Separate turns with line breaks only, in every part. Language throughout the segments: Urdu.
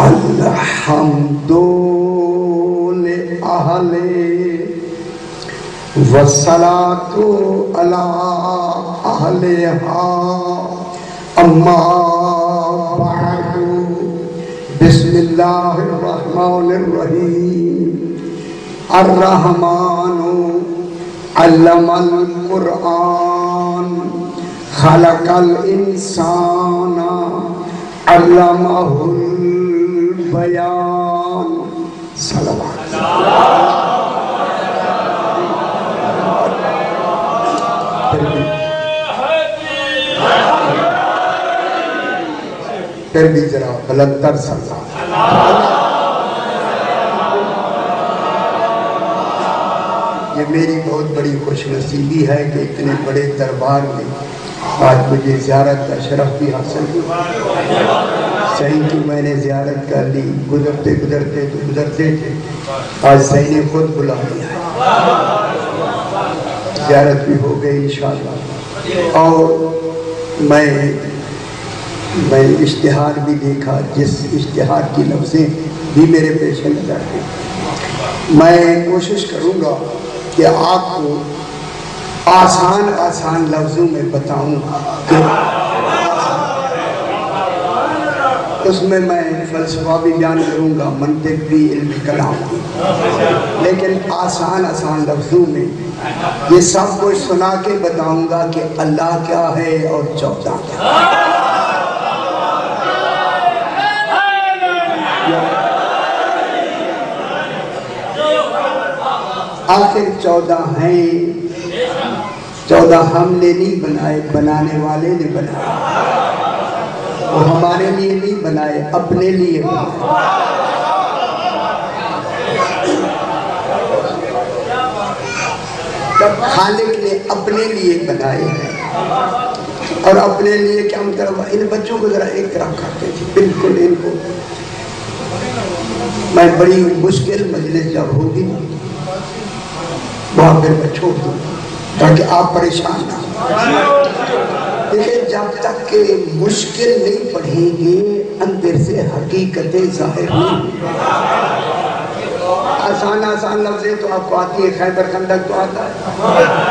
الحمد لأهل والصلاة على أهلها أما بعد بسم الله الرحمن الرحيم الرحمن علم القرآن خلق الإنسان علمه البيان صلوات پھر بھی ذرا بلندر سزا یہ میری بہت بڑی خوش نصیبی ہے کہ اتنے بڑے دربار میں آج مجھے زیارت کا شرف بھی حاصل ہوا صحیح کہ میں نے زیارت کر لی گزرتے گزرتے تو گزرتے تھے آج صحیح نے خود بلا لیا زیارت بھی ہو گئی انشاءاللہ اور میں اشتہار بھی دیکھا جس اشتہار کی لفظیں بھی میرے پیش نظر تھے میں کوشش کروں گا کہ آپ کو آسان لفظوں میں بتاؤں کہ اس میں فلسفہ بھی بیان کروں گا منطق بھی علم کلام بھی لیکن آسان لفظوں میں یہ سب کچھ سنا کے بتاؤں گا کہ اللہ کیا ہے اور 14 کیا آخر 14 ہیں 14 ہم نے نہیں بنائے بنانے والے نے بنائے وہ ہمارے لیے نہیں بنائے اپنے لیے بنائے جب خالق نے اپنے لیے بنائے ہیں اور اپنے لیے کیا مطلب ان بچوں کو ذرا ایک طرح کرتے تھے بالکل ان کو میں بڑی مشکل مجلس جب ہوگی وہاں پھر میں چھوڑ دوں تاکہ آپ پریشان نہ ہوں لیکن جب تک کہ مشکل نہیں پڑھیں گے اندر سے حقیقتیں ظاہر نہیں آسان لفظیں تو آپ کو آتی ہے خیبر خندق تو آتا ہے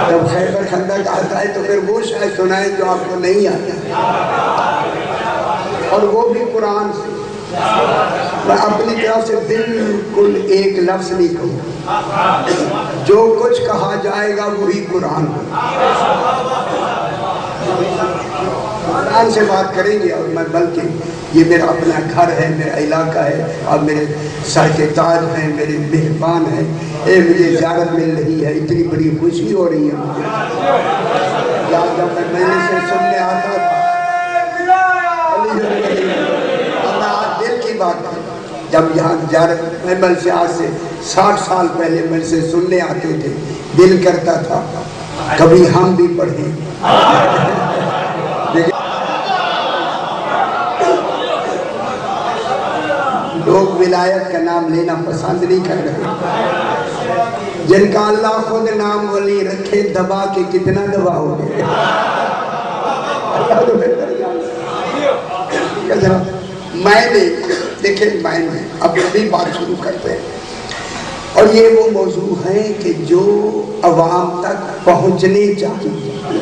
جب خیبر خندق آتا ہے تو پھر وہ شاید سنائیں جو آپ کو نہیں آتا اور وہ بھی قرآن سے میں اپنی طرف سے بالکل ایک لفظ نہیں کہوں جو کچھ کہا جائے گا وہی قرآن قرآن سے بات کریں گے اور میں بلکہ یہ میرا اپنا گھر ہے میرا علاقہ ہے اور میرے سر کے تاج ہیں میرے مہمان ہیں مجھے زیارت مل رہی ہے اتنی بڑی خوشی ہو رہی ہے مجھے یاد جب میں سے سننے آتا تھا جب یہاں زیارت محمل سے آج سے 60 سال پہلے مل سے سننے آتے تھے دل کرتا تھا کبھی ہم بھی پڑھیں لوگ ولایت کا نام لینا پسند نہیں کر رہے جن کا اللہ خود نام ولی رکھے دبا کے کتنا دبا ہو گئے میں نے دیکھیں میں اب بھی بات شروع کرتے ہیں اور یہ وہ موضوع ہیں کہ جو عوام تک پہنچنے چاہیے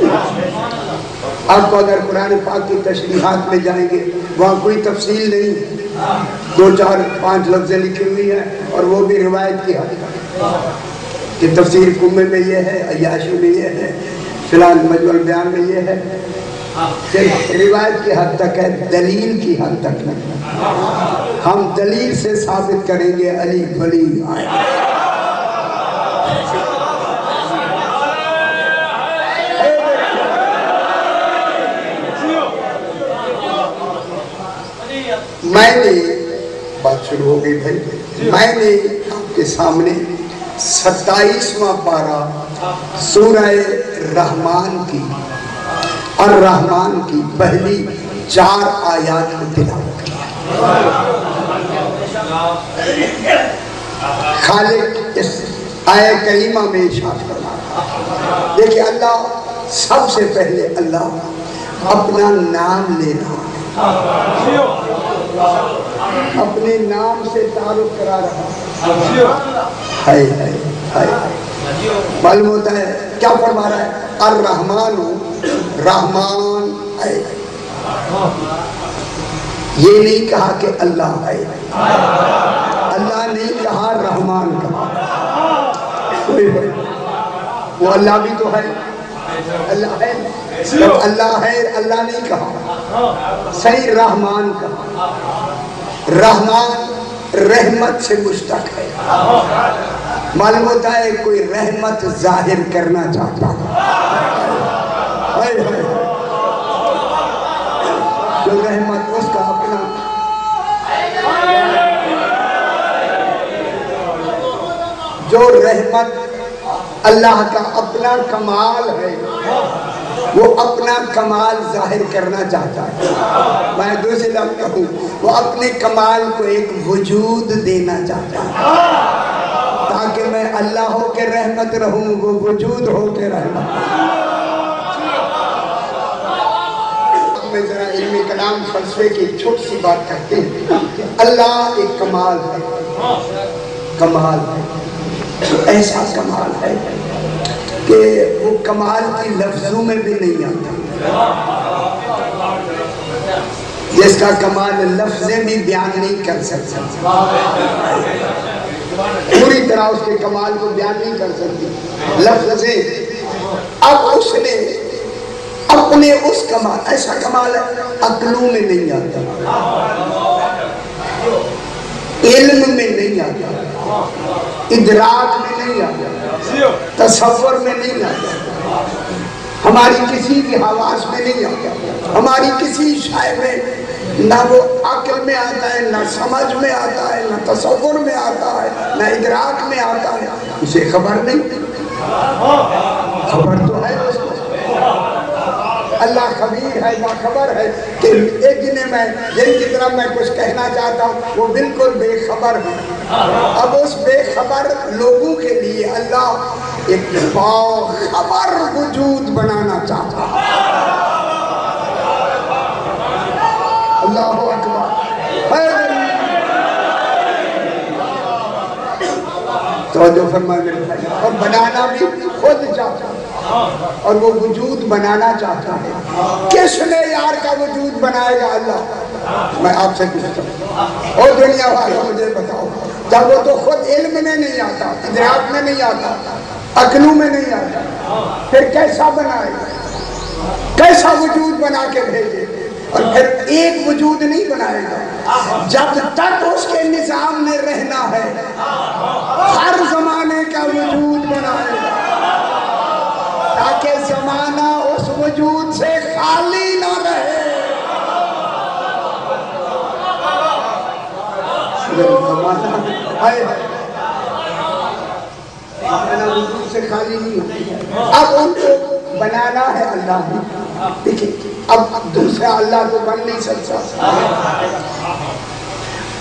آپ کو اگر قرآن پاک کی تشریحات میں جائیں گے وہاں کوئی تفصیل نہیں 2 4 5 لفظیں لکھی ہوئی ہیں اور وہ بھی روایت کی حد تک کہ تفسیر کمے میں یہ ہے عیاشی میں یہ ہے فلان مجموع البیان میں یہ ہے روایت کی حد تک ہے دلیل کی حد تک نہیں ہم دلیل سے ثابت کریں گے علی ولی آئے میں نے بات شروع ہو گئی بھائی میں نے آپ کے سامنے 27واں پارہ سورہ رحمان کی الرحمن کی پہلی 4 آیات کو تلاوت کیا خالق اس آیہ کریمہ میں ارشاد فرماتا دیکھیں اللہ سب سے پہلے اللہ اپنا نام لینا اپنے نام سے تعارف کرا رہا ہے۔ معلوم ہوتا ہے کیا فرما رہا ہے؟ الرحمن رحمان ہے۔ یہ نہیں کہا کہ اللہ ہے، اللہ نہیں کہا، رحمان کہا۔ وہ اللہ بھی تو ہے، اللہ ہے، جب اللہ ہے اللہ نہیں کہا، صحیح رحمان کہا۔ رحمان رحمت سے مشتق ہے۔ معلوم ہوتا ہے کوئی رحمت ظاہر کرنا چاہتا ہے، جو رحمت اس کا اپنا، جو رحمت اللہ کا اپنا کمال ہے، وہ اپنا کمال ظاہر کرنا چاہتا ہے۔ میں دوسرے لفظ کہوں، وہ اپنے کمال کو ایک وجود دینا چاہتا ہے، تاکہ میں اللہ ہو کے رحمت رہوں، وہ وجود ہو کے رحمت۔ میں ذرا علم کلام فلسفے کی چھوٹی سی بات کرتے ہیں۔ اللہ ایک کمال ہے، کمال ہے، ایسا کمال ہے کہ وہ کمال کی لفظوں میں بھی نہیں آتا، جس کا کمال لفظیں بھی بیان نہیں کر سکتا، پوری طرح اس کے کمال کو بیان نہیں کر سکتی لفظیں۔ اب اس نے اپنے اس کمال، ایسا کمال ہے عقلوں میں نہیں آتا، علم میں نہیں آتا، ادراک میں نہیں آتا، تصور میں نہیں آتا، ہماری کسی بھی حواس میں نہیں آتا، ہماری کسی شے میں نہ وہ عقل میں آتا ہے، نہ سمجھ میں آتا ہے، نہ تصور میں آتا ہے، نہ ادراک میں آتا ہے، اسے خبر نہیں۔ خبر تو ہے اس کو، اللہ خبیر ہے، باخبر ہے کہ ایک جن کی طرح میں کچھ کہنا چاہتا ہوں وہ بالکل بے خبر ہے۔ اب اس بے خبر لوگوں کے لیے اللہ ایک باخبر وجود بنانا چاہتا ہے۔ اللہ اکبر، توجہ فرمائے میرے بھائی، اور بنانا بھی خود چاہتا ہے، اور وہ وجود بنانا چاہتا ہے۔ کس نے یار کا وجود بنائے گا؟ اللہ۔ میں آپ سے پوچھتا ہوں، اور دنیا والوں مجھے بتاؤ، جب وہ تو خود علم میں نہیں آتا، ادراک میں نہیں آتا، عقلوں میں نہیں آتا، پھر کیسا بنائے گا؟ کیسا وجود بنا کے بھیجے؟ اور پھر ایک وجود نہیں بنائے گا، جب تک اس کے نظام میں رہنا ہے ہر زمانے کا وجود بنائے گا، تاکہ زمانہ اس وجود سے خالی نہ رہے۔ زمانہ وجود سے خالی نہیں، اب ان کو بنانا ہے اللہ نے۔ دیکھیں اب دوسرا اللہ تو بن نہیں سکتا،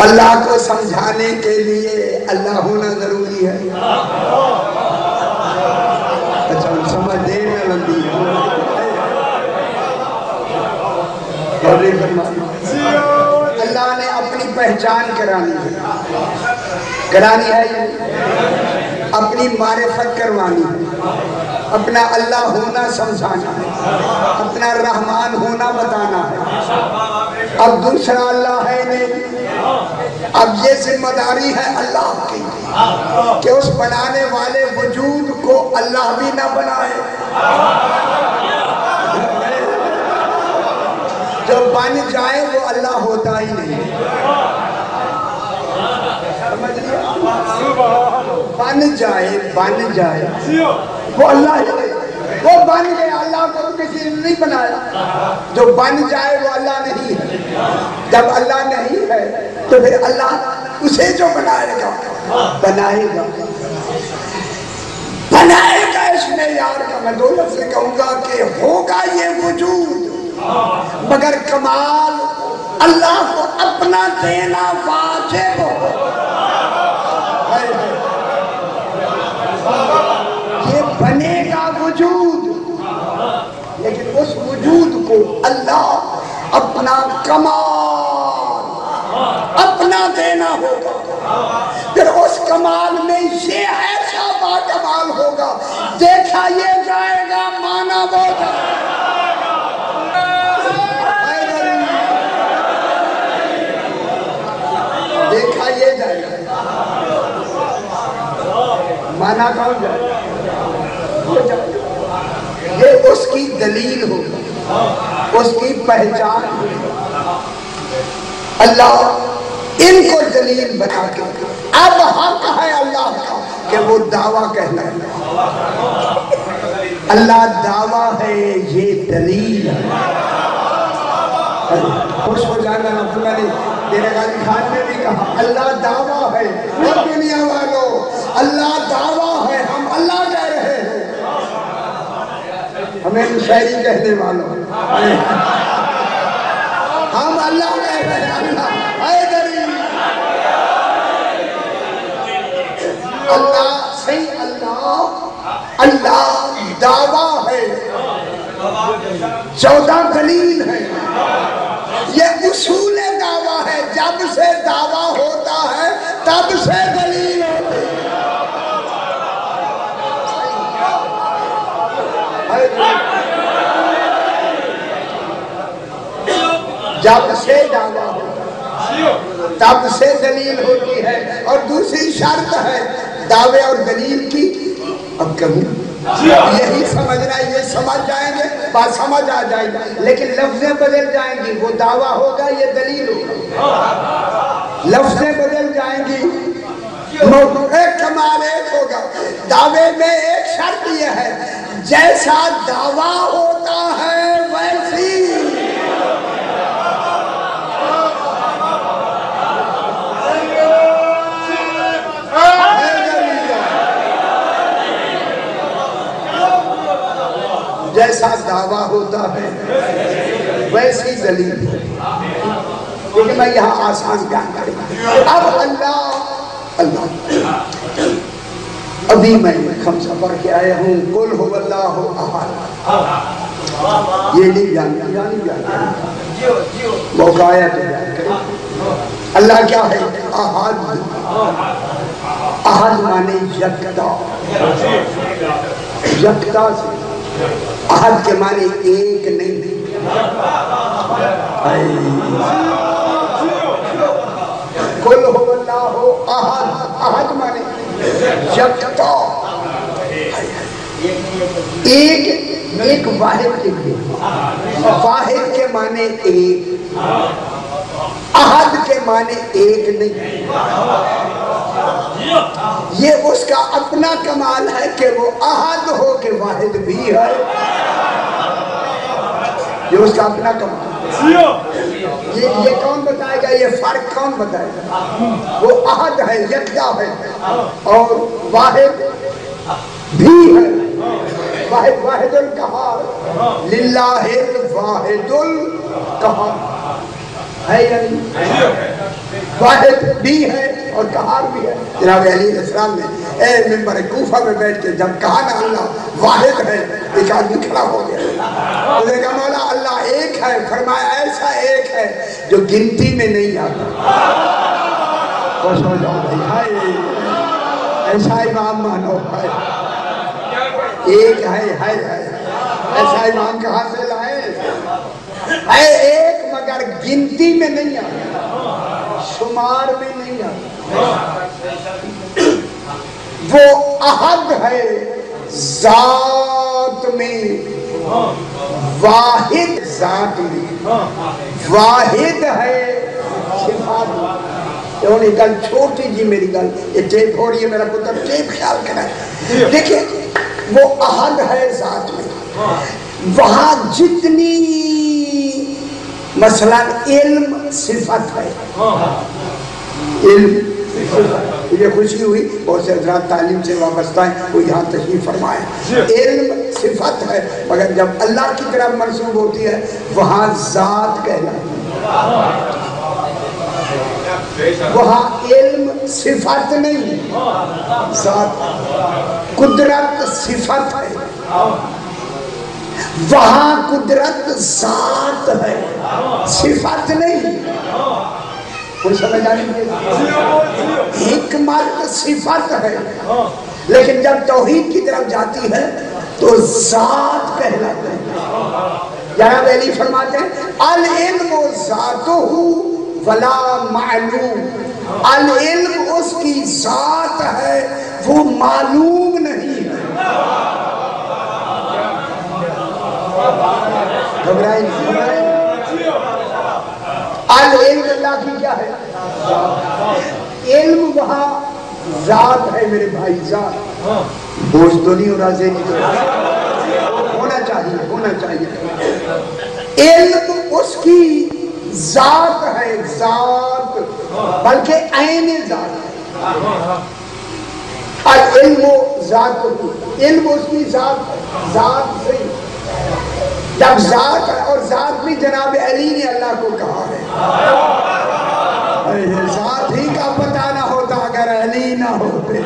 اللہ کو سمجھانے کے لیے اللہ ہونا ضروری ہے۔ اچھا سمجھ دے نہ لگی اللہ نے اپنی پہچان کرانی ہے، اپنی معرفت کروانی ہے، اپنا اللہ ہونا سمجھانا ہے، اپنا رحمان ہونا بتانا ہے۔ اب دوسرا اللہ ہے نہیں، اب یہ ذمہ داری ہے اللہ کی کہ اس بنانے والے وجود کو اللہ بھی نہ بنائے، جو بن جائے وہ اللہ ہوتا ہی نہیں۔ بن جائے وہ اللہ ہی نہیں، وہ بن گیا، اللہ کو کسی نے نہیں بنایا، جو بن جائے وہ اللہ نہیں ہے۔ جب اللہ نہیں ہے تو پھر اللہ اسے جو بنائے گا اس میں یار کا میں دو لفظ کہوں گا کہ ہوگا یہ وجود، مگر کمال اللہ کو اپنا دینا واجب ہو۔ یہ بنے گا وجود، لیکن اس وجود کو اللہ اپنا کمال اپنا دینا ہوگا، پھر اس کمال میں یہ ایسا با کمال ہوگا، دیکھا یہ جائے گا، مانا وہ جائے گا۔ دیکھا یہ جائے گا، مانا کون جائے گا؟ وہ جائے گا۔ یہ اس کی دلیل ہوگی، اس کی پہچان ہوگی۔ اللہ ان کو دلیل بنا کے، اب حق ہے اللہ کا کہ وہ دعویٰ کہنا ہے۔ اللہ دعویٰ ہے، یہ دلیل ہے۔ خوش ہو جانا عبداللہ نے تیرے غازی خان نے بھی کہا اللہ دعویٰ ہے، اور دنیا والوں اللہ دعویٰ ہے، ہم اللہ کہہ رہے ہیں، ہمیں شاعری کہنے والوں ہم اللہ کہہ رہے ہیں۔ اللہ اے دلیل، اللہ صحیح، اللہ دعویٰ ہے، 14 دلیل ہے۔ یہ اصول دعویٰ ہے، جب سے دعویٰ ہوتا ہے تب سے دلیل ہوتی ہے۔ جب سے دعویٰ ہوتا ہے تب سے دلیل ہوتی ہے، اور دوسری شرط ہے دعوے اور دلیل کی، اب کہوں یہی سمجھنا، یہ سمجھ جائیں گے بات سمجھ آ جائے گا، لیکن لفظیں بدل جائیں گی، وہ دعویٰ ہوگا یہ دلیل ہوگا، لفظیں بدل جائیں گی، ایک کمال ایک ہوگا۔ دعوے میں ایک شرط یہ ہے، جیسا دعویٰ ہوتا ہے ویسی جیسا دعویٰ ہوتا ہے ویسی دلیل ہے۔ لیکن میں یہاں آسان بیان کروں، اب اللہ ابھی میں خمسہ پڑھ کے آیا ہوں، قل هو اللہ احد، یہ نہیں بیان کریں، موقع آیا تو بیان کریں۔ اللہ کیا ہے؟ احد، احد مانے یکتا، یکتا سے، احد کے معنی ایک نہیں، قل هو اللہ احد، احد مانے یکتا، ایک واحد کے لیے، واحد کے معنی ایک، احد کے معنی ایک نہیں۔ یہ اس کا اپنا کمال ہے کہ وہ احد ہو کہ واحد بھی ہے، یہ اس کا اپنا کمال ہے۔ یہ کون بتائے گا؟ یہ فرق کون بتائے گا؟ وہ احد ہے، یکتا ہے، اور واحد بھی ہے، واحد القہار، للہ الواحد القہار ہے، یعنی واحد بھی ہے اور قہار بھی ہے۔ جناب علی علیہ السلام نے منبر کوفہ میں بیٹھ کے جب کہا نا اللہ واحد ہے، ایک آدمی کھڑا ہو گیا، اس نے کہا مولا اللہ ایک ہے، فرمایا ایسا ایک ہے جو گنتی میں نہیں آتا۔ خوش ہو جاؤ بھائی، ایسا امام مانو ہے، ایک ہے، ایسا امام کہاں سے لائے؟ ہے ایک مگر گنتی میں نہیں آتا، شمار میں نہیں آتا۔ وہ احد ہے ذات میں، واحد ذات میں، واحد ہے صفات میں۔ یہ گل چھوٹی جی میری گل، یہ ٹیپ ہو رہی ہے، میرا پتر ٹیپ خیال کرائے۔ دیکھیں وہ احد ہے ذات میں، وہاں جتنی مثلا علم صفت ہے، علم مجھے خوشی ہوئی بہت سے حضرات تعلیم سے وابستہ ہیں، وہ یہاں تشریف فرمائے۔ علم صفت ہے، مگر جب اللہ کی طرف منسوب ہوتی ہے وہاں ذات کہلاتی ہے، وہاں علم صفت نہیں ذات، قدرت صفت ہے، وہاں قدرت ذات ہے، صفت نہیں۔ کوئی سمجھ آ رہی ہے؟ حکمت صفت ہے، لیکن جب توحید کی طرف جاتی ہے تو ذات کہلاتے ہیں۔ جناب علی فرماتے ہیں العلم ذاتہ ولا معلوم، العلم اس کی ذات ہے، وہ معلوم نہیں ہے۔ گھبرائیں العلم اللہ کی کیا ہے؟ علم وہاں ذات ہے میرے بھائی، ذات، بوجھ تو نہیں ہو رہا، ذہنی تو ہونا چاہیے، ہونا چاہیے۔ علم اس کی ذات ہے، ذات، بلکہ عین ذات ہے۔ العلم ذات، علم اس کی ذات ہے، ذات سے جب ذات ہے، اور ذات بھی جناب علی نے اللہ کو کہا ہے۔ ذات ہی کا پتہ نہ ہوتا اگر علی نہ ہوتے۔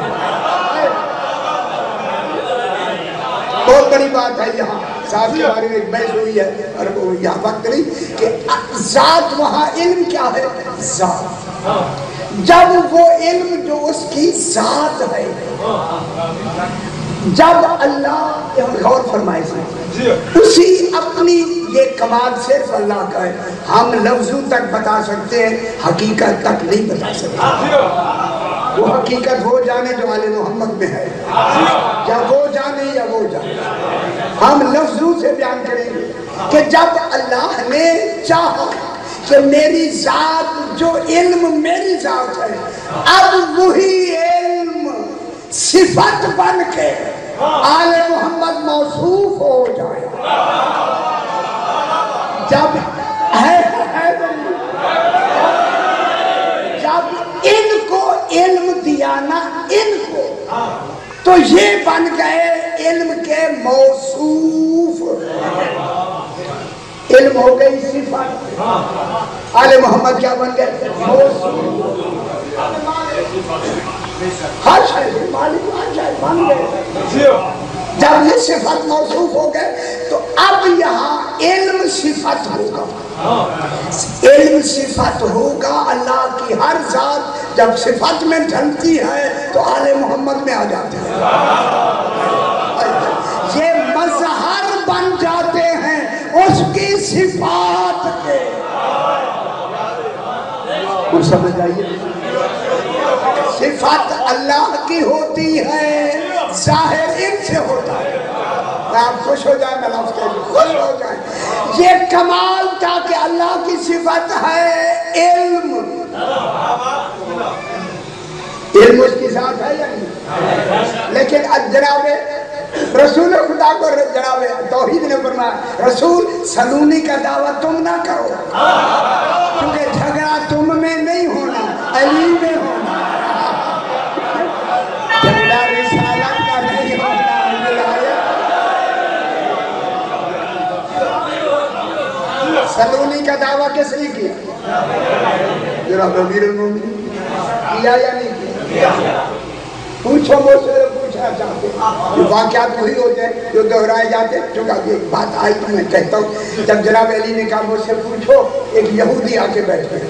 بہت بڑی بات ہے یہاں ذات کے بارے میں ایک بحث ہوئی ہے، اور وہ یہاں وقت نہیں کہ ذات وہاں علم کیا ہے؟ ذات۔ جب وہ علم جو اس کی ذات ہے، جب اللہ غور فرمائے سے اسی اپنی یہ کمال صرف اللہ کا ہے، ہم لفظوں تک بتا سکتے ہیں، حقیقت تک نہیں بتا سکتے۔ وہ حقیقت وہ جانے جو آل محمد میں ہے، یا وہ جانے یا وہ جانے، ہم لفظوں سے بیان کریں گے کہ جب اللہ نے چاہا کہ میری ذات جو علم میری ذات ہے، اب وہی علم صفت بن کے آل محمد موصوف ہو جائے، جب ان کو علم دیا نا، ان کو تو یہ بن گئے علم کے موصوف، علم ہو گئی صفت، آل محمد کیا بن گئے؟ موصوف، ہر شے مالک ہر شے بن گئے۔ جب یہ صفت موصوف ہو گئے تو اب یہاں علم صفت ہوگا، علم صفت ہوگا۔ اللہ کی ہر ذات جب صفت میں ڈھلتی ہے تو آل محمد میں آ جاتے ہیں، یہ مظہر بن جاتے ہیں اس کی صفات کے۔ کچھ سمجھ آئیے؟ صفت اللہ کی ہوتی ہے، ظاہر ان سے ہوتا ہے۔ آپ خوش ہو جائیں، میں لفظ کہہ دوں، خوش ہو جائیں۔ یہ کمال تھا کہ اللہ کی صفت ہے علم، علم اس کی ذات ہے یا نہیں؟ لیکن جناب رسول خدا کو جناب توحید نے فرمایا رسول سلونی کا دعویٰ تم نہ کرو، کیونکہ جھگڑا تم میں نہیں ہونا، علی میں ہونا، جھگڑا رسالت کا نہیں ہونا، سلونی کا دعویٰ کس نے کیا؟ جناب امیر المومنین کیا یا نہیں کیا؟ پوچھو مجھ سے، پوچھنا چاہتے ہیں، واقعات وہی ہوتے ہیں جو دہرائے جاتے ہیں۔ چونکہ ایک بات آئی تو میں کہتا ہوں، جب جناب علی نے کہا مجھ سے پوچھو، ایک یہودی آ کے بیٹھ گئے،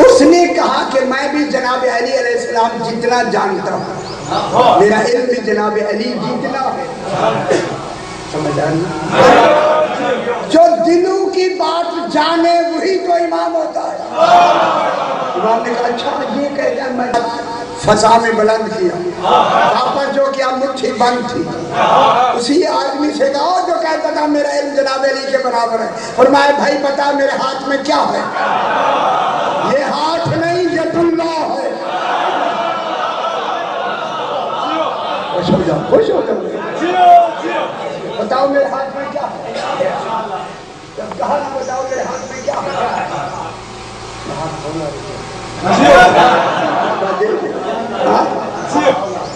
اس نے کہا کہ میں بھی جناب علی علیہ السلام جتنا جانتا ہوں، میرا علم بھی جناب علی جتنا ہے۔ سمجھ آئے؟ جو دلوں کی بات جانے وہی تو امام ہوتا ہے۔ امام نے کہا اچھا یہ کہتا ہے، میں فضا میں بلند کیا، واپس جو کیا مٹھی بند تھی، اسی آدمی سے کہا جو کہتا تھا میرا علم جناب علی کے برابر ہے، فرمایا بھائی بتا میرے ہاتھ میں کیا ہے؟ یہ ہاتھ نہیں، ید اللہ ہے۔ خوش ہو جاؤ، خوش ہو جاؤ، بتاؤ میرے ہاتھ میں کیا ہے؟ جب کہا نا بتاؤ میرے ہاتھ میں کیا ہے،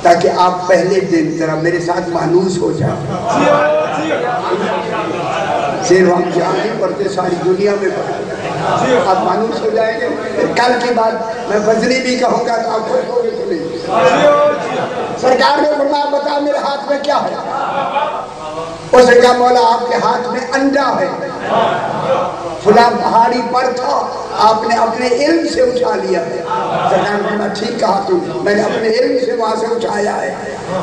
تاکہ آپ پہلے دن ذرا میرے ساتھ مانوس ہو جائیں۔ صرف ہم جہاں نہیں پڑھتے، ساری دنیا میں پڑھتے، آپ مانوس ہو جائیں گے۔ کل کی بات میں فضلی بھی کہوں گا تو آپ خوش ہو گے سنیں۔ سرکار نے فرمایا بتا میرے ہاتھ میں کیا ہے؟ اس نے کہا مولا آپ کے ہاتھ میں انڈا ہے۔ فلاں پہاڑی پر تھا، آپ نے اپنے علم سے اٹھا لیا ہے۔ سرکار نے کہا ٹھیک کہا تم، میں نے اپنے علم سے وہاں سے اٹھایا ہے۔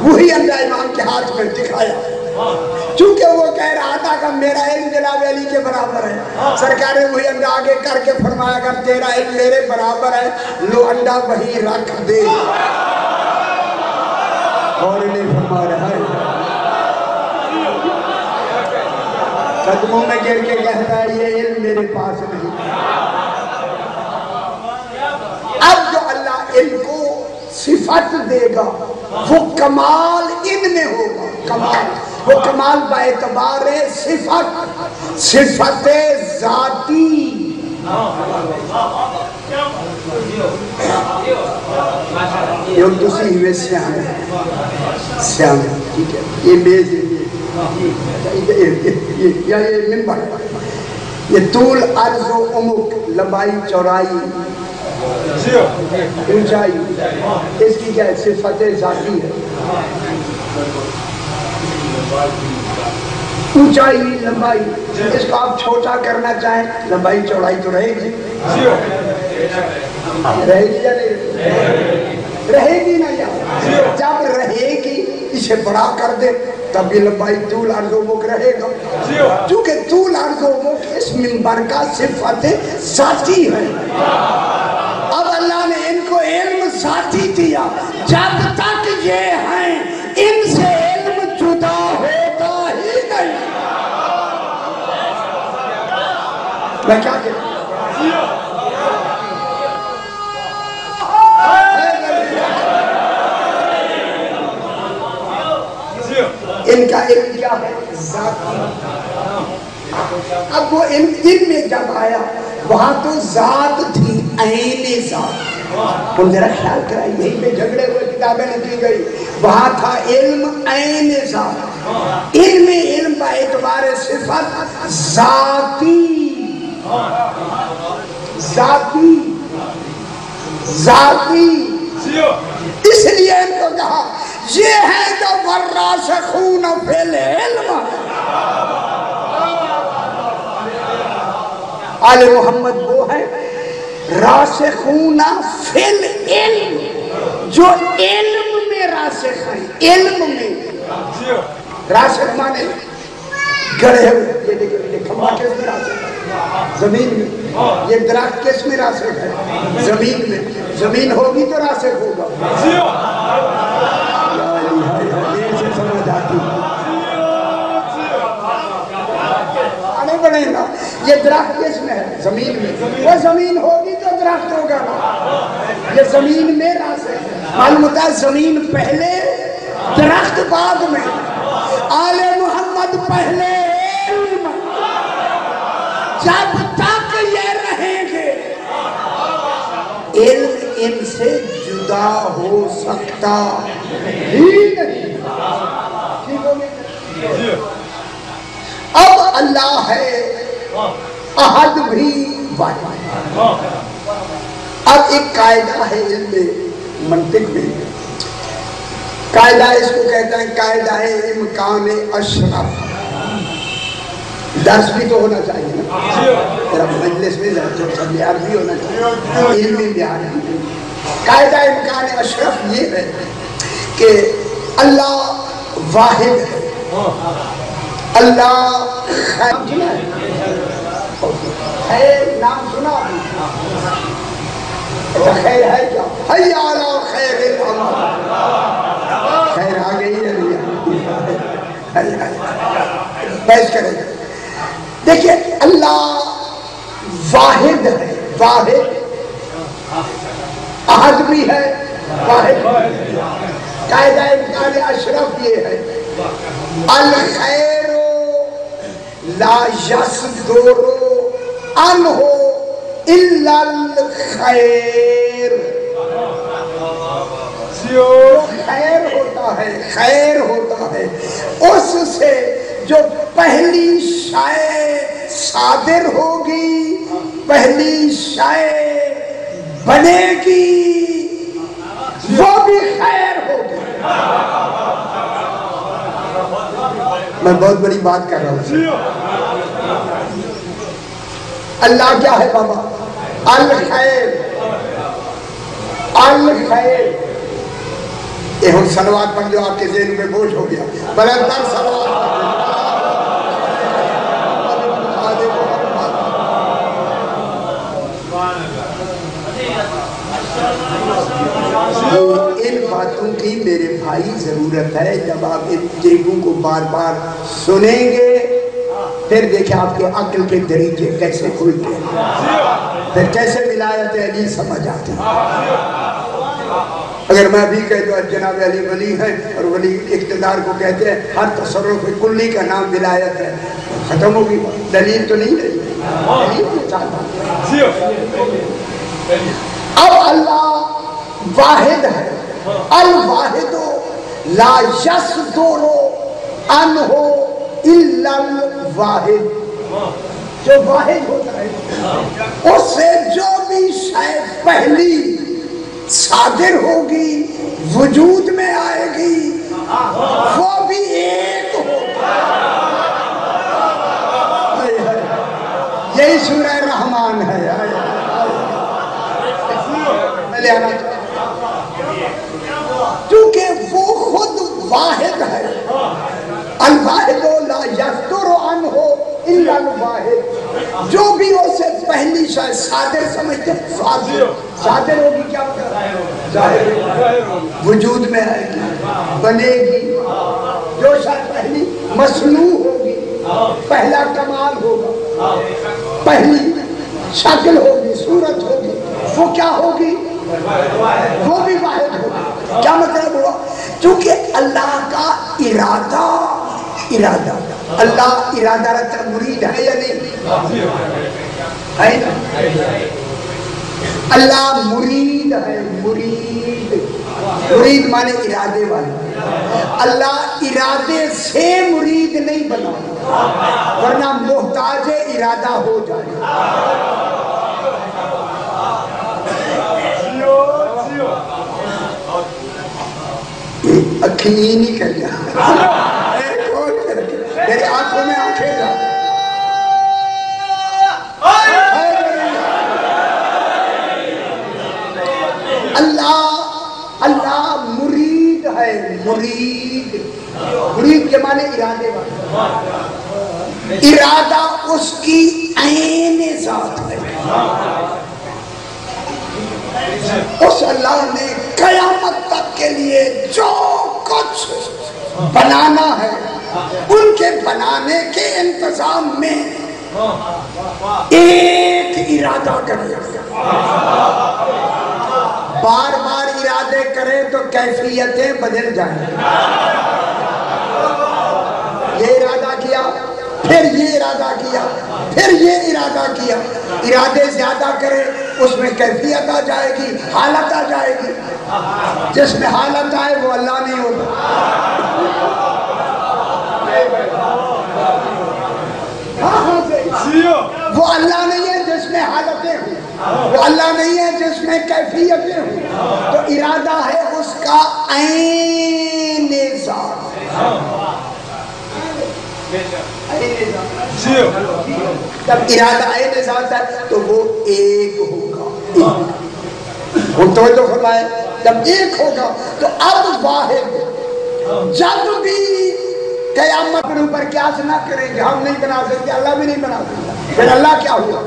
وہی انڈا امام کے ہاتھ میں دکھایا، چونکہ وہ کہہ رہا تھا کہ میرا علم جناب علی کے برابر ہے۔ سرکار نے وہی انڈا آگے کر کے فرمایا کہ تیرا علم میرے برابر ہے، لو انڈا وہی رکھ دے۔ اور انہیں فرما رہا ہے، قدموں میں گر کے کہتا ہے یہ علم میرے پاس نہیں۔ اب جو اللہ علم کو صفت دے گا وہ کمال ان میں ہوگا، کمال وہ کمال با اعتبار صفت، صفت ذاتی۔ یہ دوسری ہوئے سیاہ ٹھیک ہے، یہ میز یا یہ منبر، یہ طول عرض و عمق، لمبائی چوڑائی اونچائی، اس کی کیا صفت ذاتی ہے۔ اونچائی لمبائی، اس کو آپ چھوٹا کرنا چاہیں لمبائی چوڑائی تو رہے گی، رہے گی یا نہیں رہے گی نا یار، جب رہے گی اسے بڑا کر دے تب یہ لمبائی طول عرض و عمق رہے گا، چونکہ طول عرض و عمق اس منبر کا صفت ذاتی ہے۔ اب اللہ نے ان کو علم ذاتی دیا، جب تک یہ ہیں ان سے علم جدا ہوتا ہی نہیں۔ میں کیا کہتا ہوں؟ ان کا علم کیا ہے؟ ذاتی۔ اب وہ ان میں جب آیا وہاں تو ذات تھی، عین ذات۔ ان ذرا خیال کرائیں، یہیں پہ جھگڑے ہوئے کتابیں لکھی گئی، وہاں تھا علم عین ذات۔ علم با اعتبار صفت ذاتی، ذاتی ذاتی۔ اس لیے ان کو کہا یہ ہے جو والراسخون فی العلم۔ آل محمد وہ ہے راسخون فی العلم، جو علم میں راسخ ہیں، علم میں راسخ مانے گڑے ہوئے۔ یہ دیکھیں یہ کھمبا کس میں راسخ ہے؟ زمین میں۔ یہ درخت کس میں راسخ ہے؟ زمین میں۔ زمین ہوگی تو راسخ ہوگا۔ دیر سے سمجھ آتی آنے بڑھے نا، یہ درخت کس میں ہے؟ زمین میں۔ وہ زمین ہوگی تو درخت ہوگا نا، یہ زمین میں راسخ ہے۔ معلوم ہوتا ہے زمین پہلے درخت بعد میں۔ آل محمد پہلے علم، جب تک یہ رہیں گے علم ان سے جدا ہو سکتا ہی نہیں۔ اب اللہ ہے احد بھی واحد۔ اب ایک قاعدہ ہے علم منطق میں، قاعدہ اس کو کہتا ہے قاعدہ امکان اشرف۔ درس بھی تو ہونا چاہیے نا، مجلس میں بیان بھی ہونا چاہیے، علمی بیان بھی۔ قاعدہ امکان اشرف یہ ہے کہ اللہ واحد ہے، اللہ خیر نام سنا بھی، خیر ہے کیا؟ حی علی خیر العمل، خیر آ گئی ہے پیش کریں۔ دیکھیں اللہ واحد ہے، واحد احد بھی ہے، واحد۔ قاعدہ امکان اشرف یہ ہے الخیر لا یصدر عنہ الا الخیر۔ جو خیر ہوتا ہے، خیر ہوتا ہے اس سے جو پہلی شے صادر ہوگی، پہلی شے بنے گی، وہ بھی خیر ہوگی۔ میں بہت بڑی بات کر رہا ہوں۔ اللہ کیا ہے بابا؟ الخیر، الخیر۔ یہ ہم صلوات پڑھ جو آپ کے ذہن میں بوجھ ہو گیا، بلندر صلوات ان باتوں کی میرے بھائی ضرورت ہے۔ جب آپ ان چیزوں کو بار بار سنیں گے پھر دیکھیں آپ کے عقل کے دریچے کیسے کھلتے ہیں، پھر کیسے ولایت علی سمجھ آتے ہیں۔ اگر میں بھی کہہ دوں جناب علی ولی ہیں اور ولی اقتدار کو کہتے ہیں، ہر تصرف کلی کا نام ولایت ہے، ختم ہوگی، دلیل تو نہیں رہی، دلیل تو چاہتا۔ اب اللہ واحد ہے، الواحد لا یصدر عنہ الا الواحد، جو واحد ہوتا ہے اس سے جو بھی شے پہلی صادر ہوگی، وجود میں آئے گی، وہ بھی ایک ہوگا۔ یہی سورہ رحمان ہے۔ میں آنا کیونکہ وہ خود واحد ہے، الواحد لا یصدر عنہ الا الواحد، جو بھی اسے پہلی شاید صادر سمجھتے ہیں، صادر ہوگی کیا ظاہر وجود میں آئے گی، بنے گی، جو شاید پہلی مصنوع ہوگی، پہلا کمال ہوگا، پہلی شکل ہوگی، صورت ہوگی، وہ کیا ہوگی؟ وہ بھی واحد ہوگی۔ کیا مطلب ہوا؟ چونکہ اللہ کا ارادہ، اللہ ارادہ رکھتا مرید ہے یا نہیں؟ ہے نا؟ اللہ مرید ہے، مرید مانے ارادے والا۔ اللہ ارادے سے مرید نہیں بنا، ورنہ محتاج ارادہ ہو جائے۔ اکھیں نہیں کر جا، میری آنکھوں میں آنکھیں جا۔ اللہ مرید ہے، مرید کے معنی ارادے والا، ارادہ اس کی عین ذات ہے۔ اس اللہ نے قیامت تک کے لیے جو کچھ بنانا ہے، ان کے بنانے کے انتظام میں ایک ارادہ کرے۔ بار بار ارادے کرے تو کیفیتیں بدل جائیں۔ یہ ارادہ کیا، پھر یہ ارادہ کیا، پھر یہ ارادہ کیا، ارادے زیادہ کرے اس میں کیفیت آ جائے گی، حالت آ جائے گی۔ جس میں حالت آئے وہ اللہ نہیں ہوگا، وہ اللہ نہیں ہے جس میں حالتیں ہوں، وہ اللہ نہیں ہے جس میں کیفیتیں ہوں۔ تو ارادہ ہے اس کا عین ذات۔ جب ارادہ عین ذات ہے تو وہ ایک ہوگا، تو فرمائے جب ایک ہوگا تو اب واحد، جب بھی قیامت پر اوپر قیاس نہ کریں گے، ہم نہیں بنا سکتے، اللہ بھی نہیں بنا سکتا، پھر اللہ کیا ہوا؟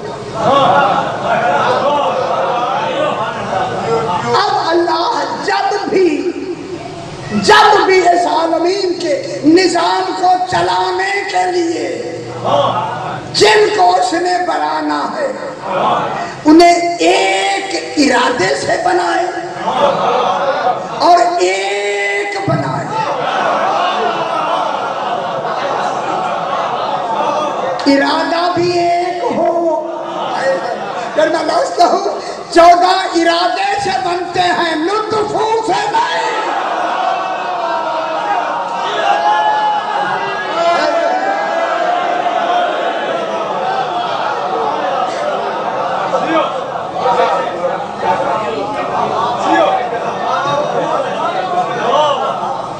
اب اللہ جب بھی اس عالمین کے نظام کو چلانے کے لیے جن کو اس نے بنانا ہے انہیں ایک ارادے سے بنائے اور ایک بنائے۔ ارادہ بھی ایک ہو، اگر میں لفظ کہوں 14 ارادے سے بنتے ہیں، لطفوں سے نہیں۔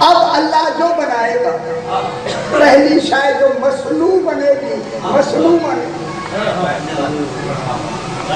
اب اللہ جو بنائے گا، پہلی شاید جو مصنوع بنے گی، مصنوع بنے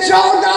14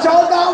14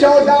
14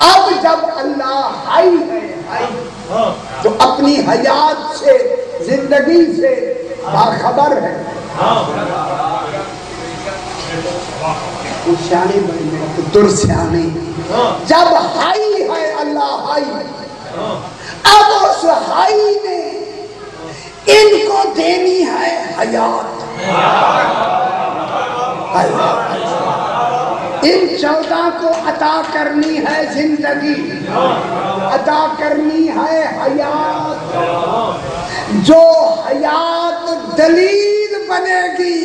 اب جب اللہ حی ہے تو اپنی حیات سے زندگی سے باخبر ہے. سیانے بنے پتر سیانے جب حی ہے اللہ حی اب اس حی نے ان کو دینی ہے حیات. ان 14 کو عطا کرنی ہے زندگی عطا کرنی ہے حیات. جو حیات دلیل بنے گی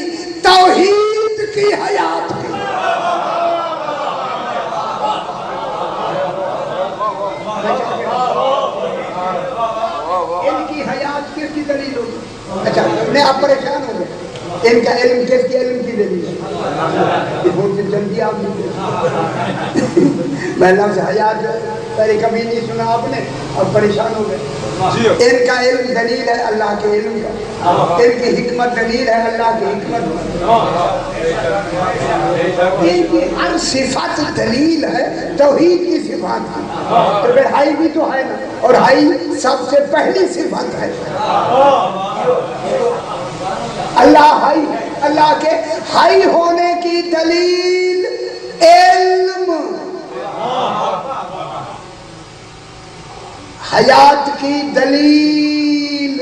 توحید کی حیات کی. ان کی حیات کس کی دلیل ہوگی؟ اچھا میں آپ پریشان ہو گئے. ان کا علم کس کی علم کی دلیل ہے؟ بہت جلدی آپ میں لفظ حیات پہلے کبھی نہیں سنا آپ نے اب پریشان ہو گئے. ان کا علم دلیل ہے اللہ کے علم کا. ان کی حکمت دلیل ہے اللہ کی حکمت. ان کی ہر صفت دلیل ہے توحید کی صفات کی. تو پھر حی بھی تو ہے نا اور حی سب سے پہلی صفت ہے. اللہ حی ہے. اللہ کے حی ہونے کی دلیل علم. حیات کی دلیل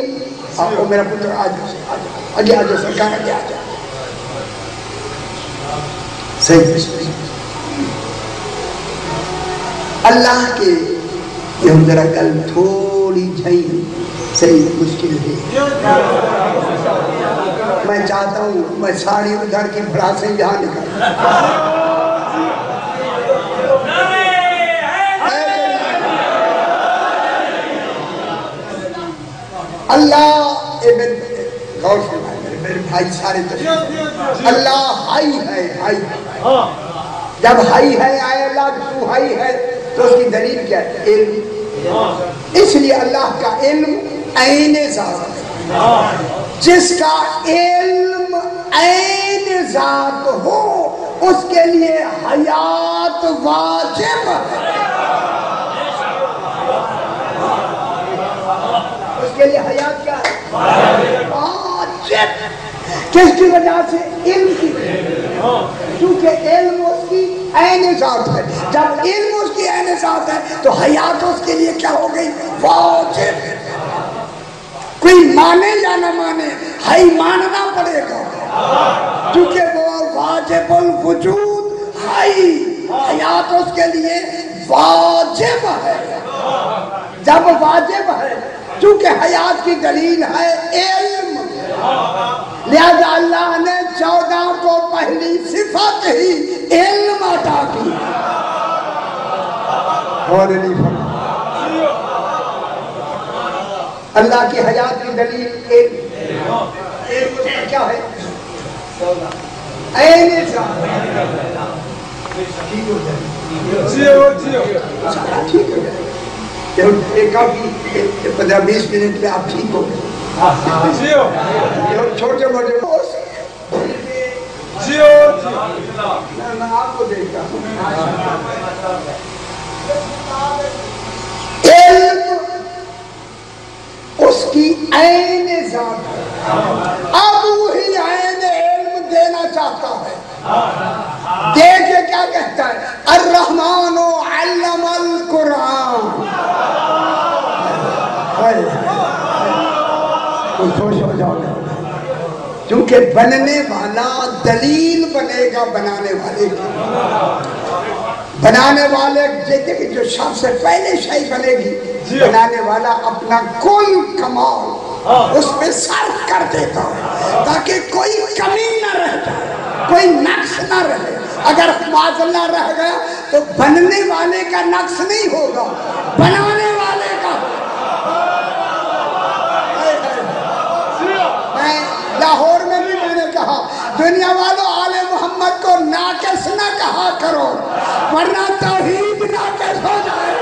آؤ میرا پتر آگے آجو سرکار آگے آجو. صحیح اللہ کے یہ ذرا کل تھوڑی جھائی صحیح مشکل ہے. میں چاہتا ہوں میں ساری ادھر کی بھڑاسیں یہاں نکال. اللہ غور فرمائے میرے بھائی سارے تشریف. اللہ حی ہے. حی جب حی ہے آئے اللہ تو حی ہے تو اس کی دلیل کیا ہے؟ علم. اس لیے اللہ کا علم عین ذات ہے. جس کا علم عین ذات ہو اس کے لیے حیات واجب ہے. اس کے لیے حیات کیا ہے؟ واجب. کس کی وجہ سے؟ علم کی. کیونکہ علم اس کی عین ذات ہے. جب علم اس کی عین ذات ہے تو حیات اس کے لیے کیا ہو گئی؟ واجب. کوئی مانے یا نہ مانے حی ماننا پڑے گا کیونکہ وہ واجب الوجود حی. حیات اس کے لیے واجب ہے. جب واجب ہے چونکہ حیات کی دلیل ہے علم لہذا اللہ نے 14 کو پہلی صفت ہی علم عطا کی. اور اللہ کی حیات کی دلیل علم. کیا ہے؟ عین ذات. ٹھیک ہو جائے ٹھیک ہو جائے. کافی 15-20 منٹ میں آپ ٹھیک ہو گئے. چھوٹے موٹے میں آپ کو دیکھتا ہوں. علم اس کی عین ذات ہے. اب وہی عین علم دینا چاہتا ہے. دیکھیں کیا کہتا ہے؟ الرحمن علم القرآن. خوش ہو جاؤ کیونکہ بننے والا دلیل بنے گا بنانے والے کی. بنانے والے جو سب سے پہلے شے بنے گی بنانے والا اپنا کل کمال اس میں صرف کر دیتا ہے تاکہ کوئی کمی نہ رہ جائے کوئی نقص نہ رہے. اگر معاذ اللہ رہ گیا تو بننے والے کا نقص نہیں ہوگا بنانے والے کا. میں لاہور میں بھی میں نے کہا دنیا والوں آل محمد کو ناقص نہ کہا کرو ورنہ توحید ناقص ہو جائے.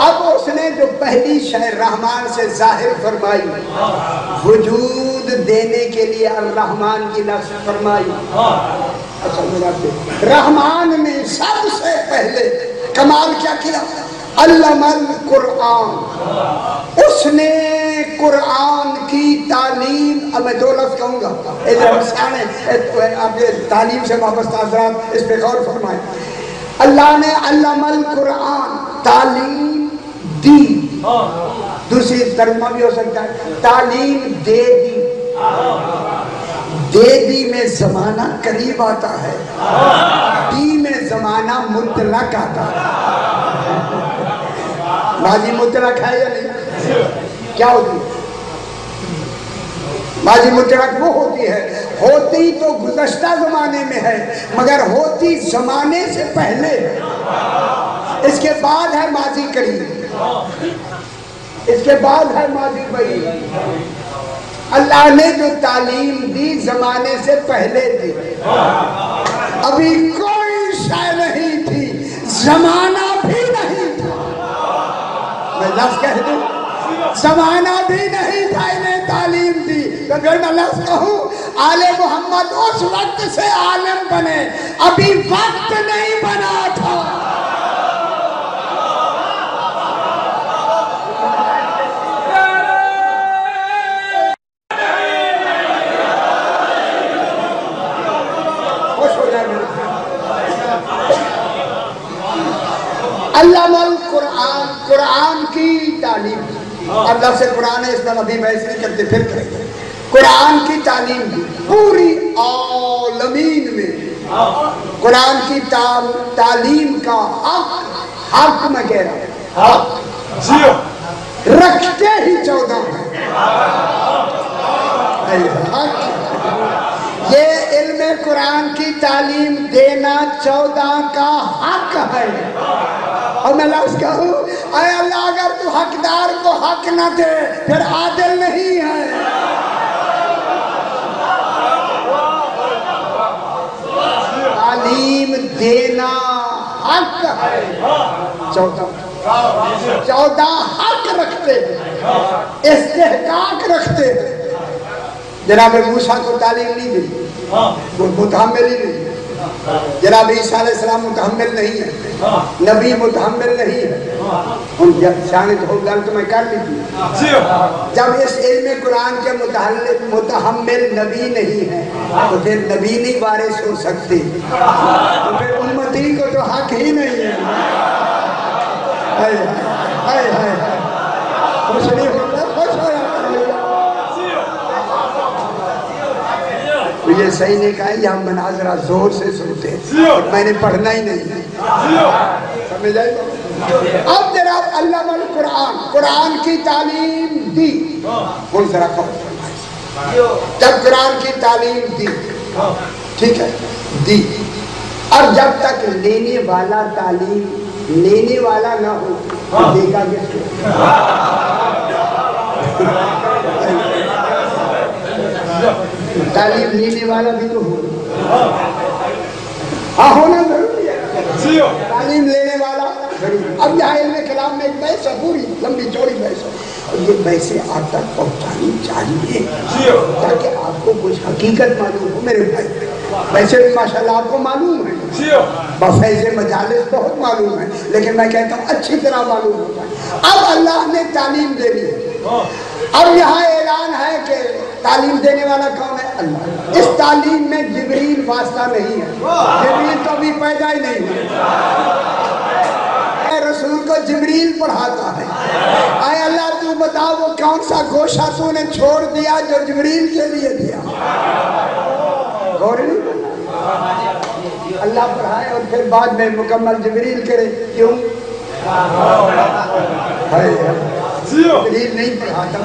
اب اس نے جو پہلی شے رحمان سے ظاہر فرمائی، وجود دینے کے لیے الرحمن کی لفظ فرمائی۔ رحمان نے سب سے پہلے کمال کیا کیا؟ علم القرآن، اس نے قرآن کی تعلیم، اب میں دو لفظ کہوں گا، آپ تعلیم سے وابستہ حضرات اس پہ غور فرمائیں۔ اللہ نے علم القرآن، تعلیم دی، دوسری ترجمہ بھی ہو سکتا ہے تعلیم دے دی۔ دے دی میں زمانہ قریب آتا ہے، دی میں زمانہ مطلق آتا ہے۔ ماضی مطلق ہے یا نہیں؟ کیا ہوتی ہے ماضی مطلق؟ وہ ہوتی ہے، ہوتی تو گزشتہ زمانے میں ہے مگر ہوتی زمانے سے پہلے ہے، اس کے بعد ہے ماضی قریب، اس کے بعد ہے ماضی بعید۔ اللہ نے جو تعلیم دی زمانے سے پہلے دی، ابھی کوئی شے نہیں تھی، زمانہ بھی نہیں تھا، میں لفظ کہہ دوں، زمانہ بھی نہیں تھا، انہیں تعلیم دی۔ تو پھر میں لفظ کہوں، آل محمد اس وقت سے عالم بنے، ابھی وقت نہیں بنا تھا۔ علم القرآن، قرآن کی تعلیم، اللہ سے قرآن ہے اس میں ابھی بحث نہیں کرتے، پھر کریں گے۔ قرآن کی تعلیم دی پوری عالمین میں، قرآن کی تعلیم کا حق میں کہہ رہا ہوں، رکھتے ہی 14 ہیں۔ یہ علم قرآن کی تعلیم دینا 14 کا حق ہے۔ اور میں لفظ کہوں، اے اللہ اگر تو حقدار کو حق نہ دے پھر عادل نہیں ہے۔ تعلیم دینا حق ہے، 14 حق رکھتے ہیں، استحقاق رکھتے ہیں۔ جناب موسیٰ کو تعلیم نہیں دی، وہ متحمل ہی نہیں۔ جناب عیسیٰ علیہ السلام متحمل نہیں ہے، نبی متحمل نہیں ہے۔ ان جب شانت ہو گل تو میں کر لیتی، جب اس علم قرآن کے متحمل نبی نہیں ہے تو پھر نبی نہیں وارث ہو سکتے، تو پھر امتی کو تو حق ہی نہیں ہے۔ خوش نہیں ہوتا، خوش ہو جاتا۔ یہ صحیح نہیں کہا، یہ ہم مناظرہ زور سے سنتے ہیں، میں نے پڑھنا ہی نہیں، سمجھ آئی؟ اب جناب علم القرآن، قرآن کی تعلیم دی، بول ذرا کہو، جب قرآن کی تعلیم دی، ٹھیک ہے دی، اور جب تک لینے والا تعلیم لینے والا نہ ہو تو دے گا کس کو؟ تعلیم لینے والا بھی تو ہو، ہاں ہونا ضروری ہے، تعلیم لینے والا ضروری۔ اب یہاں علم کلام میں ایک بحث ہے، پوری لمبی چوڑی بحث ہے، اور یہ بحثیں آپ تک پہنچانی چاہیے تاکہ آپ کو کچھ حقیقت معلوم ہو میرے بھائی۔ ویسے بھی ماشاءاللہ آپ کو معلوم ہے، بفیض مجالس بہت معلوم ہے، لیکن میں کہتا ہوں اچھی طرح معلوم ہوتا ہے۔ اب اللہ نے تعلیم دے دی، اب یہاں اعلان ہے کہ تعلیم دینے والا کون ہے؟ اللہ۔ اس تعلیم میں جبریل واسطہ نہیں ہے، جبریل تو ابھی پیدا ہی نہیں ہوئی، رسول کو جبریل پڑھاتا ہے۔ اے اللہ تو بتا وہ کون سا گوشہ تو نے چھوڑ دیا جو جبریل کے لیے دیا؟ غور نہیں، اللہ پڑھائے اور پھر بعد میں مکمل جبریل کرے، کیوں؟ جبریل نہیں پڑھاتا،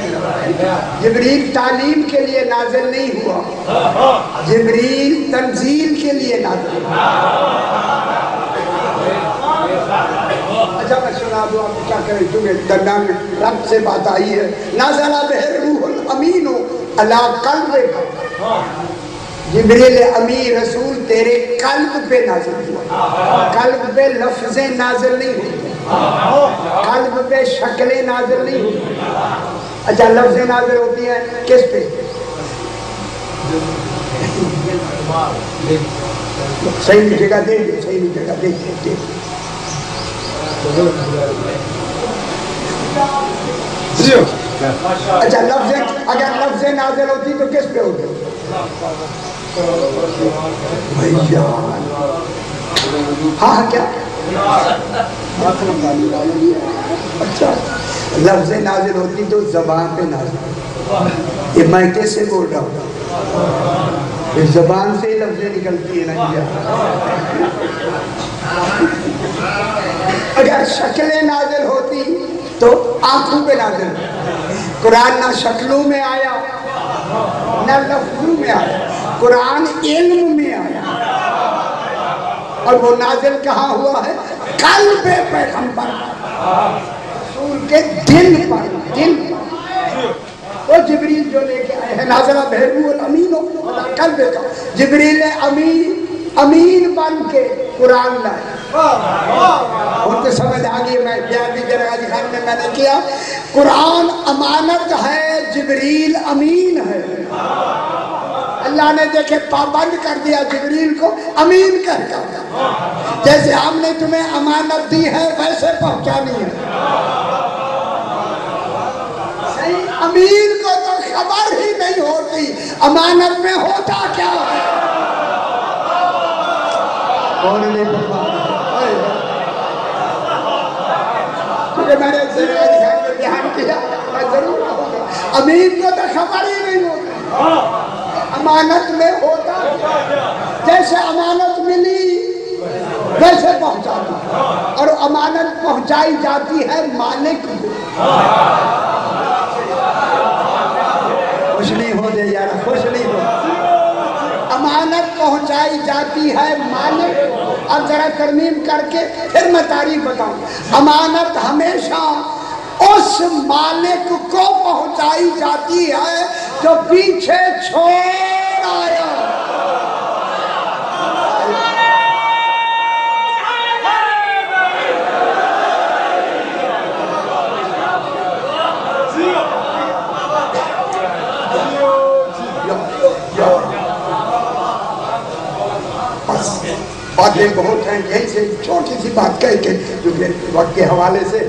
جبریل تعلیم کے لیے نازل نہیں ہوا، جبریل تنزیل کے لیے نازل ہوا۔ اچھا میں سنا دوں، آپ کیا کریں چونکہ درمیان میں رب سے بات آئی ہے۔ نازل بہ الروح الامین علی قلبک، جبریل امی رسول تیرے قلب پہ نازل ہوا، قلب پہ لفظیں نازل نہیں ہوئی، قلب پہ شکلیں نازل نہیں ہوئی۔ اچھا لفظیں نازل ہوتی ہیں کس پہ؟ صحیح جگہ دے دے، صحیح جگہ دے دے۔ اچھا لفظیں اگر لفظیں نازل ہوتی تو کس پہ ہوتی؟ ہاں کیا؟ اچھا لفظیں نازل ہوتی تو زبان پہ نازل ہوتی۔ یہ میں کیسے بول رہا ہوں؟ اس زبان سے ہی لفظیں نکلتی ہے نا۔ اگر شکلیں نازل ہوتی تو آنکھوں پہ نازل ہوتی۔ قرآن نہ شکلوں میں آیا نہ لفظوں میں آیا، قرآن علم میں آیا، اور وہ نازل کہاں ہوا ہے؟ قلب پیغمبر رسول کے دل پر، دل پر۔ تو جبریل جو لے کے آئے ہیں نازلہ بہرو الامین قلب کا، جبریل امین بن کے قرآن لائے۔ ان کو سمجھ آگئی، میں بیان بھی جرگاجی خان میں نے کیا، قرآن امانت ہے، جبریل امین ہے۔ اللہ نے دیکھے پابند کر دیا جبریل کو امین کر کر، جیسے ہم نے تمہیں امانت دی ہے ویسے پہنچانی ہے۔ صحیح، امین کو تو خبر ہی نہیں ہوتی امانت میں ہوتا کیا ہے۔ کون نہیں پتا؟ کیونکہ میں نے بیان کیا، میں ضرور ہوگا امین کو تو خبر ہی نہیں ہوتی امانت میں ہوتا، جیسے امانت ملی ویسے پہنچاتی، اور امانت پہنچائی جاتی ہے مالک کو۔ خوش نہیں ہو جائے یار، خوش نہیں ہو۔ امانت پہنچائی جاتی ہے مالک کو۔ اب ذرا ترمیم کر کے پھر میں تعریف بتاؤں۔ امانت ہمیشہ اس مالک کو پہنچائی جاتی ہے جو پیچھے چھوڑ آیا۔ باتیں بہت ہیں، یہیں سے چھوٹی سی بات کہہ کے جو وقت کے حوالے سے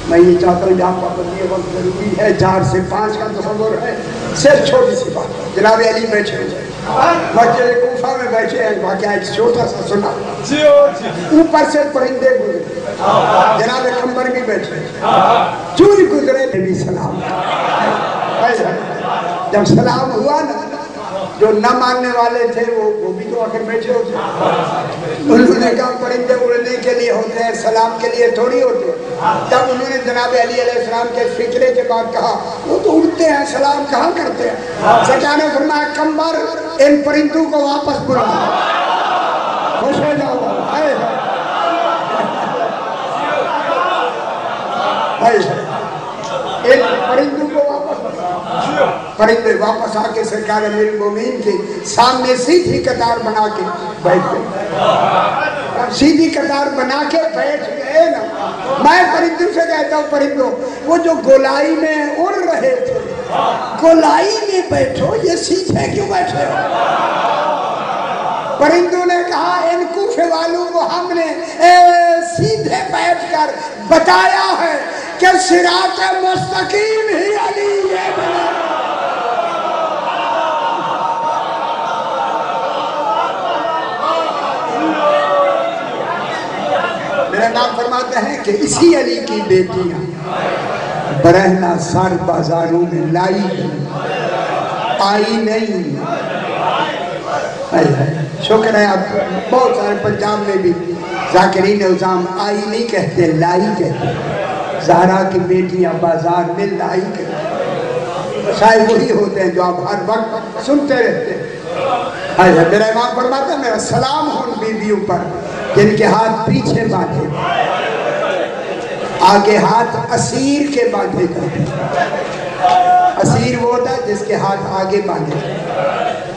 میں یہ چاہتا ہوں، جہاں پابندی وقت ضروری ہے، 4 سے 5 کا تصور ہے، صرف چھوٹی سی بات۔ جناب علی بیٹھے ہیں، مسجد کوفہ میں بیٹھے ہیں، واقعہ ایک چھوٹا سا سنا، اوپر سے پرندے گزرے، جناب کمبر بھی بیٹھے ہیں، چوری گزرے بھی سلام۔ جب سلام ہوا نا، جو نہ ماننے والے تھے وہ بھی تو آخر بیٹھے ہوتے ہیں، انہوں نے کہا پرندے اڑنے کے لیے ہوتے ہیں، سلام کے لیے تھوڑی ہوتے ہیں۔ تب انہوں نے جناب علی علیہ السلام کے فکرے کے بعد کہا وہ تو اڑتے ہیں، سلام کہاں کرتے ہیں۔ سرکار نے فرمایا کمبر ان پرندوں کو واپس بلا، خوش ہو جاؤ۔ ان پرندوں کو واپس بلا، پرندے واپس آ کے سرکار امیر المومنین کے سامنے سیدھی قطار بنا کے بیٹھ گئے، سیدھی قطار بنا کے بیٹھ گئے نا۔ میں پرندوں سے کہتا ہوں، پرندوں وہ جو گولائی میں اڑ رہے تھے، گولائی میں بیٹھو، یہ سیدھے کیوں بیٹھے ہو؟ پرندوں نے کہا ان کوفے والوں کو ہم نے سیدھے بیٹھ کر بتایا ہے کہ صراط مستقیم ہی علی ہے۔ میرا نام فرماتے ہیں کہ اسی علی کی بیٹیاں برہنہ سر بازاروں میں لائی آئی نہیں۔ شکر ہے، اب بہت سارے پنجاب میں بھی ذاکرین عظام آئی نہیں کہتے، لائی کہتے۔ زہرا کی بیٹیاں بازار میں لائی کہتے، شاید وہی ہوتے ہیں جو آپ ہر وقت سنتے رہتے ہیں۔ میرا امام فرماتا ہے میرا سلام ہو ان بیویوں پر جن کے ہاتھ پیچھے باندھے، آگے ہاتھ اسیر کے باندھے جاتے۔ اسیر وہ ہوتا ہے جس کے ہاتھ آگے باندھے،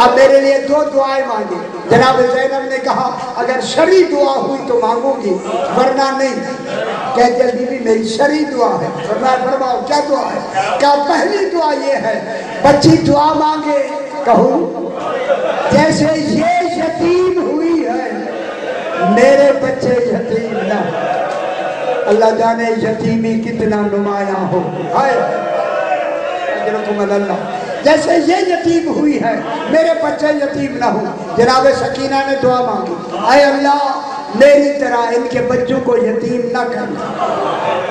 آپ میرے لیے 2 دعائیں مانگے۔ جناب زینب نے کہا اگر شرعی دعا ہوئی تو مانگوں گی ورنہ نہیں۔ کہتے ہیں بی بی میری شرعی دعا ہے۔ فرمایا فرماؤ کیا دعا ہے؟ کہا پہلی دعا یہ ہے بچی دعا مانگے کہوں جیسے یہ یتیم ہوئی ہے میرے بچے یتیم نہ ہو۔ اللہ جانے یتیمی کتنا نمایاں ہو۔ اجرکم اللہ۔ جیسے یہ یتیم ہوئی ہے میرے بچے یتیم نہ ہو۔ جناب سکینہ نے دعا مانگی اے اللہ میری طرح ان کے بچوں کو یتیم نہ کرنا۔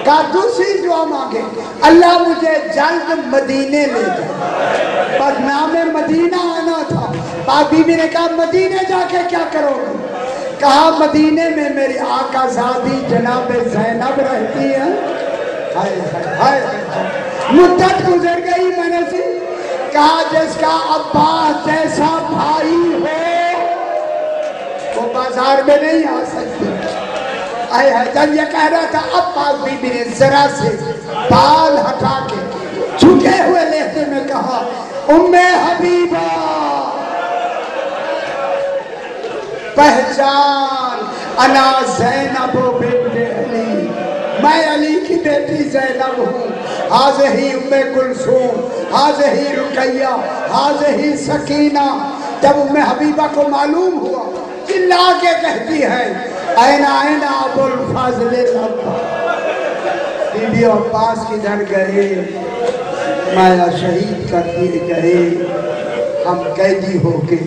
کہا دوسری دعا مانگے اللہ مجھے جلد مدینے لے جائے۔ پر نام مدینہ آنا تھا۔ بی بی نے کہا مدینے جا کے کیا کرو گے؟ کہا مدینے میں میری آقا زادی جناب زینب رہتی ہے۔ مدت گزر گئی میں نے سے کہا جس کا عباس جیسا بھائی ہو وہ بازار میں نہیں آ سکتی۔ جب یہ کہہ رہا تھا عباس بی بی نے ذرا سے بال ہٹا کے جھکے ہوئے لہجے میں کہا ام حبیبہ پہچان انا زینب بنت علی، میں علی کی بیٹی زینب ہوں۔ حاضہی ام کلثوم، حاضہی رقیہ، حاضہی سکینہ۔ جب ام حبیبہ کو معلوم ہوا چلا کے کہتی ہے N N Abu al Fazl be be عباس کدھر گئے؟ مایا شہید کر دیے گئے، ہم قیدی ہو کے